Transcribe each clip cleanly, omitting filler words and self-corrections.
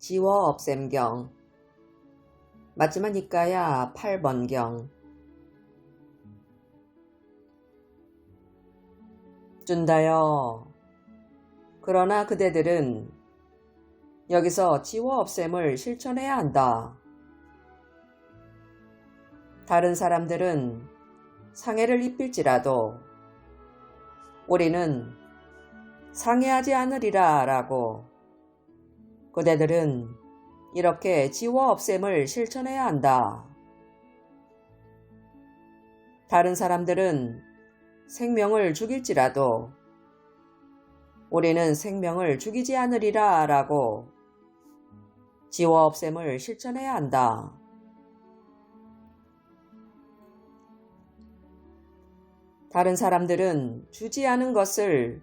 지워 없앰경. 맞지만 이까야 8번경. 준다여. 그러나 그대들은 여기서 지워 없앰을 실천해야 한다. 다른 사람들은 상해를 입힐지라도 우리는 상해하지 않으리라 라고 그대들은 이렇게 지워 없앰을 실천해야 한다. 다른 사람들은 생명을 죽일지라도 우리는 생명을 죽이지 않으리라 라고 지워 없앰을 실천해야 한다. 다른 사람들은 주지 않은 것을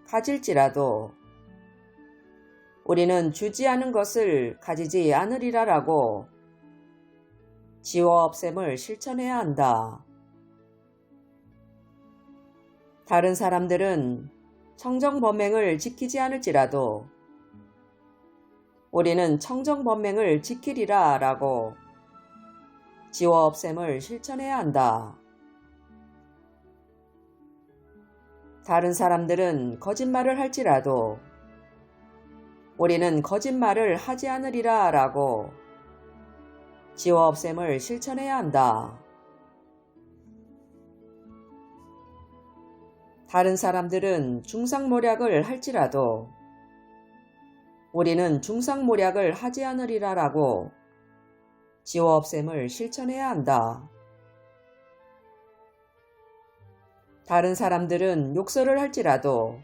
가질지라도 우리는 주지 않은 것을 가지지 않으리라 라고 지워 없앰을 실천해야 한다. 다른 사람들은 청정범행을 지키지 않을지라도 우리는 청정범행을 지키리라 라고 지워 없앰을 실천해야 한다. 다른 사람들은 거짓말을 할지라도 우리는 거짓말을 하지 않으리라 라고 지워 없앰을 실천해야 한다. 다른 사람들은 중상모략을 할지라도 우리는 중상모략을 하지 않으리라 라고 지워 없앰을 실천해야 한다. 다른 사람들은 욕설을 할지라도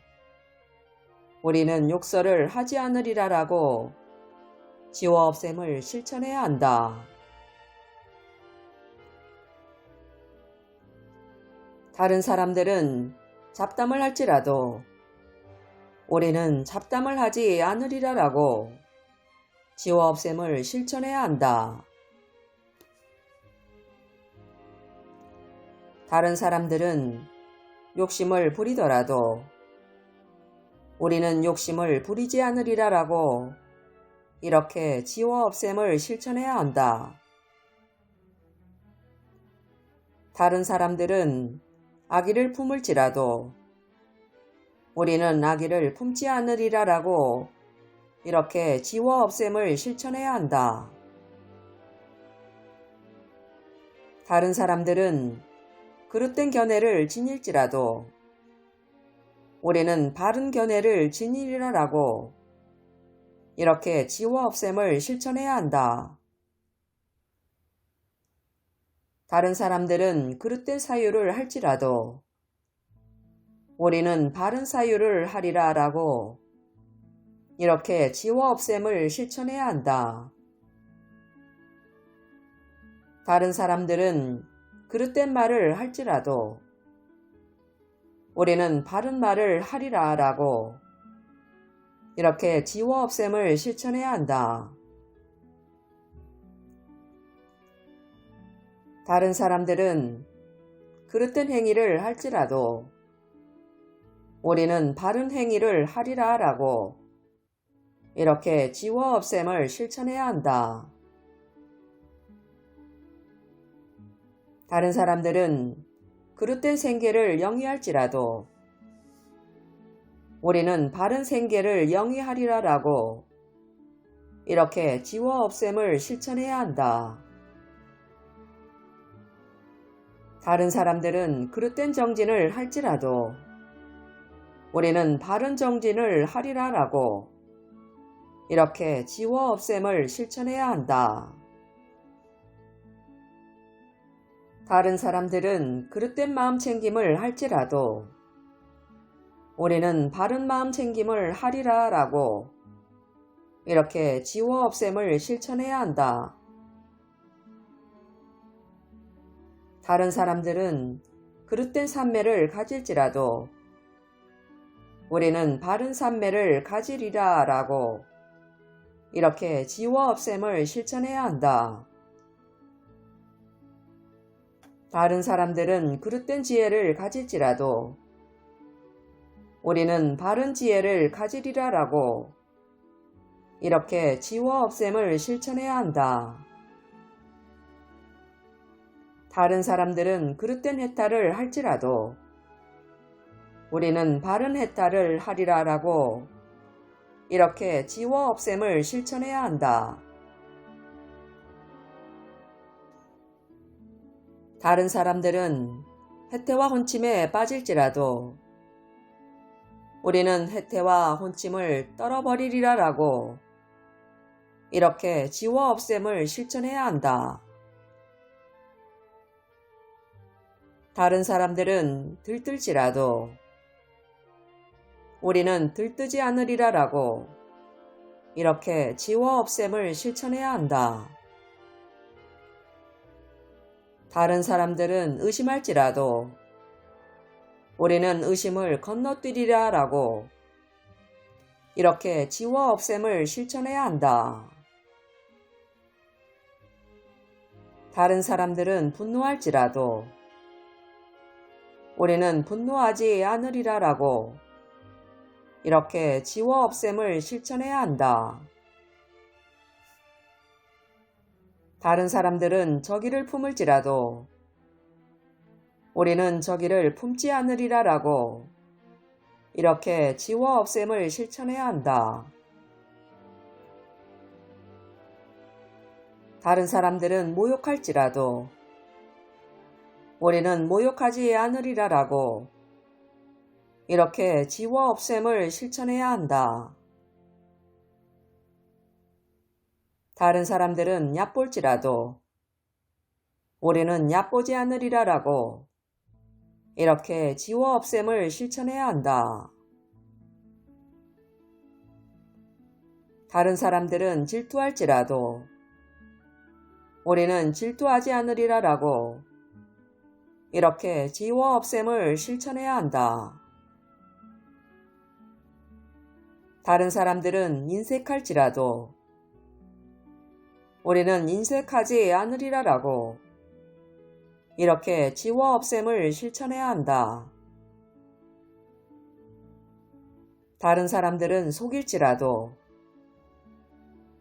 우리는 욕설을 하지 않으리라 라고 지워 없앰을 실천해야 한다. 다른 사람들은 잡담을 할지라도 우리는 잡담을 하지 않으리라 라고 지워 없앰을 실천해야 한다. 다른 사람들은 욕심을 부리더라도 우리는 욕심을 부리지 않으리라 라고 이렇게 지워 없앰을 실천해야 한다. 다른 사람들은 아기를 품을지라도 우리는 아기를 품지 않으리라 라고 이렇게 지워 없앰을 실천해야 한다. 다른 사람들은 그릇된 견해를 지닐지라도 우리는 바른 견해를 지니리라 라고 이렇게 지워 없앰을 실천해야 한다. 다른 사람들은 그릇된 사유를 할지라도 우리는 바른 사유를 하리라 라고 이렇게 지워 없앰을 실천해야 한다. 다른 사람들은 그릇된 말을 할지라도 우리는 바른 말을 하리라 라고 이렇게 지워 없앰을 실천해야 한다. 다른 사람들은 그릇된 행위를 할지라도 우리는 바른 행위를 하리라 라고 이렇게 지워 없앰을 실천해야 한다. 다른 사람들은 그릇된 생계를 영위할지라도 우리는 바른 생계를 영위하리라 라고 이렇게 지워 없앰을 실천해야 한다. 다른 사람들은 그릇된 정진을 할지라도 우리는 바른 정진을 하리라 라고 이렇게 지워 없앰을 실천해야 한다. 다른 사람들은 그릇된 마음 챙김을 할지라도 우리는 바른 마음 챙김을 하리라 라고 이렇게 지워 없앰을 실천해야 한다. 다른 사람들은 그릇된 산매를 가질지라도 우리는 바른 산매를 가지리라 라고 이렇게 지워 없앰을 실천해야 한다. 다른 사람들은 그릇된 지혜를 가질지라도 우리는 바른 지혜를 가지리라 라고 이렇게 지워 없앰을 실천해야 한다. 다른 사람들은 그릇된 해탈을 할지라도 우리는 바른 해탈을 하리라 라고 이렇게 지워 없앰을 실천해야 한다. 다른 사람들은 해태와 혼침에 빠질지라도 우리는 해태와 혼침을 떨어버리리라 라고 이렇게 지워 없앰을 실천해야 한다. 다른 사람들은 들뜰지라도 우리는 들뜨지 않으리라 라고 이렇게 지워 없앰을 실천해야 한다. 다른 사람들은 의심할지라도 우리는 의심을 건너뛰리라 라고 이렇게 지워 없앰을 실천해야 한다. 다른 사람들은 분노할지라도 우리는 분노하지 않으리라 라고 이렇게 지워 없앰을 실천해야 한다. 다른 사람들은 저기를 품을지라도 우리는 저기를 품지 않으리라 라고 이렇게 지워 없앰을 실천해야 한다. 다른 사람들은 모욕할지라도 우리는 모욕하지 않으리라 라고 이렇게 지워 없앰을 실천해야 한다. 다른 사람들은 얕볼지라도 우리는 얕보지 않으리라 라고 이렇게 지워 없앰을 실천해야 한다. 다른 사람들은 질투할지라도 우리는 질투하지 않으리라 라고 이렇게 지워 없앰을 실천해야 한다. 다른 사람들은 인색할지라도 우리는 인색하지 않으리라 라고 이렇게 지워 없앰을 실천해야 한다. 다른 사람들은 속일지라도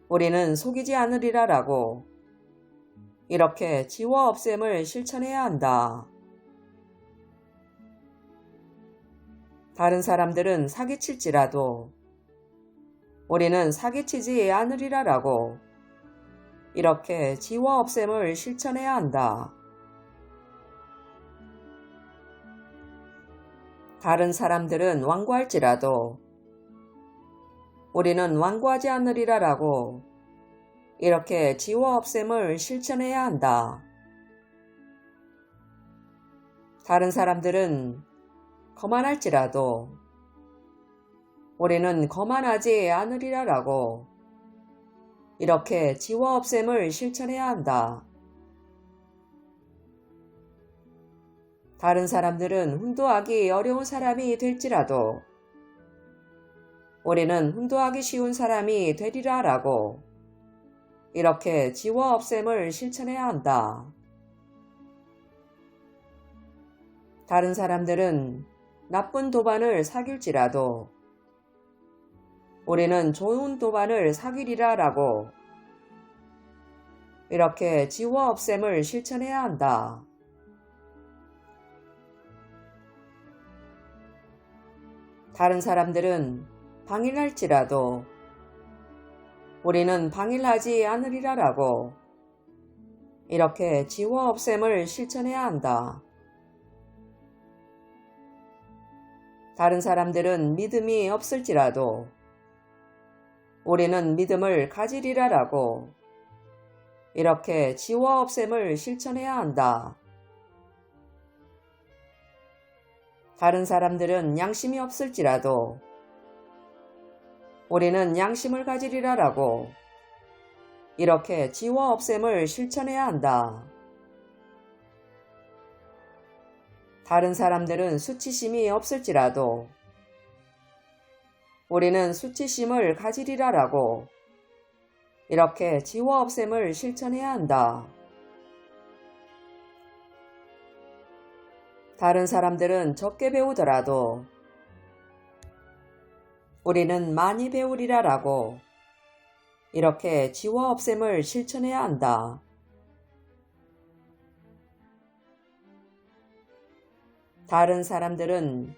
우리는 속이지 않으리라 라고 이렇게 지워 없앰을 실천해야 한다. 다른 사람들은 사기칠지라도 우리는 사기치지 않으리라 라고 이렇게 지워 없앰을 실천해야 한다. 다른 사람들은 완고할지라도 우리는 완고하지 않으리라 라고 이렇게 지워 없앰을 실천해야 한다. 다른 사람들은 거만할지라도 우리는 거만하지 않으리라 라고 이렇게 지워 없앰을 실천해야 한다. 다른 사람들은 훈도하기 어려운 사람이 될지라도 우리는 훈도하기 쉬운 사람이 되리라 라고 이렇게 지워 없앰을 실천해야 한다. 다른 사람들은 나쁜 도반을 사귈지라도 우리는 좋은 도반을 사귀리라 라고 이렇게 지워 없앰을 실천해야 한다. 다른 사람들은 방일할지라도 우리는 방일하지 않으리라 라고 이렇게 지워 없앰을 실천해야 한다. 다른 사람들은 믿음이 없을지라도 우리는 믿음을 가지리라 라고 이렇게 지워 없앰을 실천해야 한다. 다른 사람들은 양심이 없을지라도 우리는 양심을 가지리라 라고 이렇게 지워 없앰을 실천해야 한다. 다른 사람들은 수치심이 없을지라도 우리는 수치심을 가지리라 라고 이렇게 지워 없앰을 실천해야 한다. 다른 사람들은 적게 배우더라도 우리는 많이 배우리라 라고 이렇게 지워 없앰을 실천해야 한다. 다른 사람들은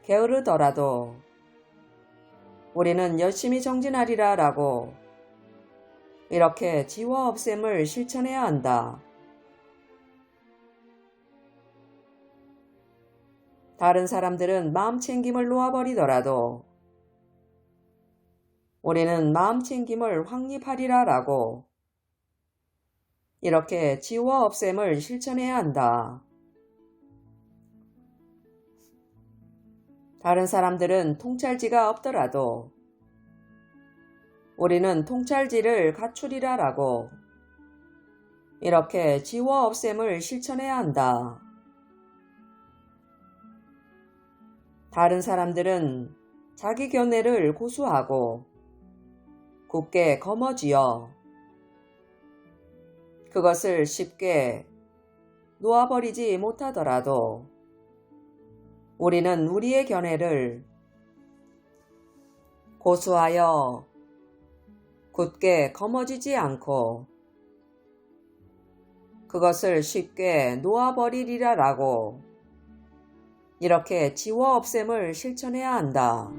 게으르더라도 우리는 열심히 정진하리라 라고 이렇게 지워 없앰을 실천해야 한다. 다른 사람들은 마음 챙김을 놓아버리더라도 우리는 마음 챙김을 확립하리라 라고 이렇게 지워 없앰을 실천해야 한다. 다른 사람들은 통찰지가 없더라도 우리는 통찰지를 갖추리라 라고 이렇게 지워 없앰을 실천해야 한다. 다른 사람들은 자기 견해를 고수하고 굳게 거머쥐어 그것을 쉽게 놓아버리지 못하더라도 우리는 우리의 견해를 고수하여 굳게 거머쥐지 않고 그것을 쉽게 놓아버리리라 라고 이렇게 지워 없앰을 실천해야 한다.